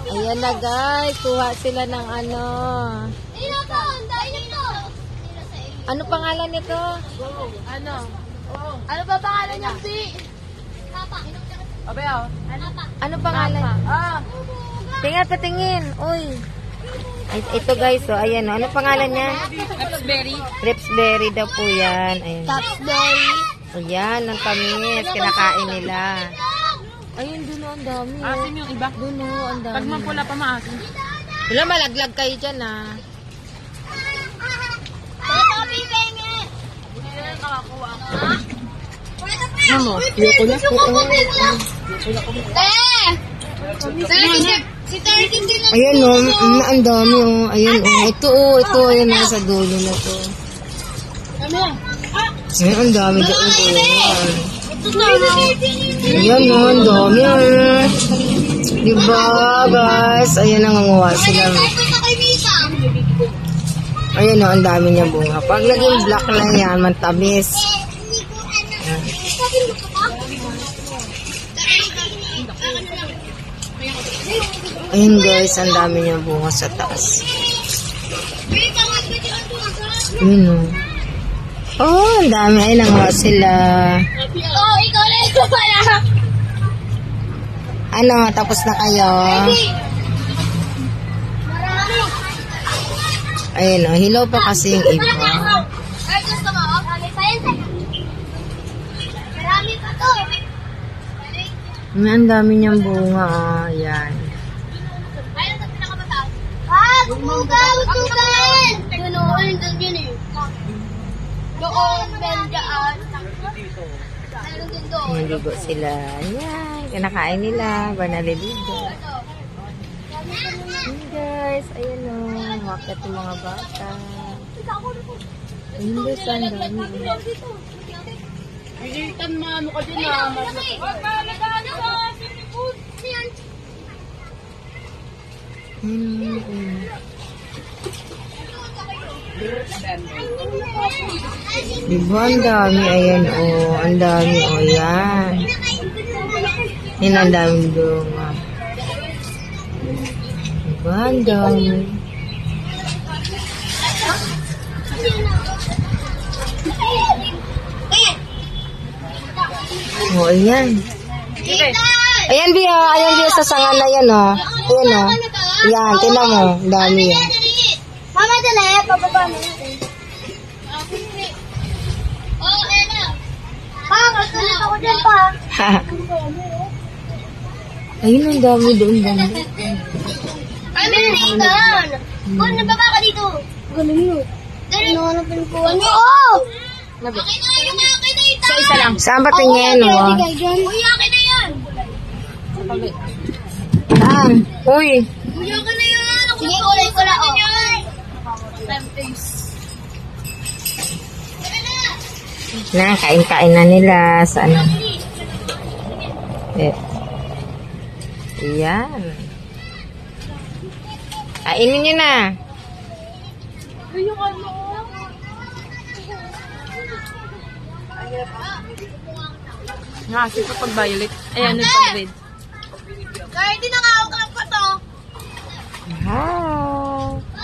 Ayan na guys, kuha sila ng ano. Ano pangalan nito? Ano? Ano ba pangalan niya, Si? Abeo. Ano pangalan? Tingnan patingin. Uy. Ay, ito guys, so ayan, ano pangalan niya? Rapsberry. Rapsberry daw po yan. Ayan. Rapsberry. Ayan, ang tamis. Kinakain nila. Ayun, doon ang dami. Asim yung iba. Doon ang dami. Pag mapula pa maasim. Wala, malaglag kayo dyan ah. Ano? Yoko na po. Ayan o, ang dami o. Ayan o, ito ayan na sa dulo na to. Ayan, ang dami doon. Ayan o, ang dami o. Diba guys? Ayan, nanganguha sila. Ayan o, ang dami niya bunga. Pag naging black lang yan, mantamis. Ayan. Ayan guys, ang dami niya bunga sa taas. Ayan o. Oh, ang dami. Ay, nanguha sila. Oh, ikaw na ito pala. Ano, tapos na kayo? Ayan o, hilaw pa kasi yung iba. Ay, gusto mo? Marami pa yan. Marami pa to. Ang dami niyang bunga. Ayan. Ayun sa pinakamataas. Tugan! Doon yun eh. Doon, bendaan. Meron din doon. Naligo sila. Ayan, kinakain nila. Banaliligo. Ayan guys, ayan o. Wakit yung mga bata. Ayan guys, ang dami. Bilitan mo, ano ka din ah. Diba, ang dami. Ayan o. Ang dami o. Yan. Yan ang dami doon. Diba, ang dami. O, ayan. Ayan, Bia. Ayan, Bia, sa sanga na yan o. Ayan o. Yan, tinan mo. Ang dami yan. Mama, dala. Pababa mo natin. Oo, ayan na. Kasunod ako dyan pa. Ayun, ang dami doon. Banda. Ay, meron ikan. Kung nababa ka dito. Galing mo. Ano na pinikuhan mo? Oo! Akin na yung akin na ito. Isa lang. Saan ba tingin o? Uy, akin na yan. Saan? Uy. Uy, akin na yan. Sige, kulay ko na. Na, kain-kain na nila. Saan? Ayan. Kainin nyo na. Kasi kapag violet, ayan, pag red. Kaya hindi nakahawak lang pa to. Ha?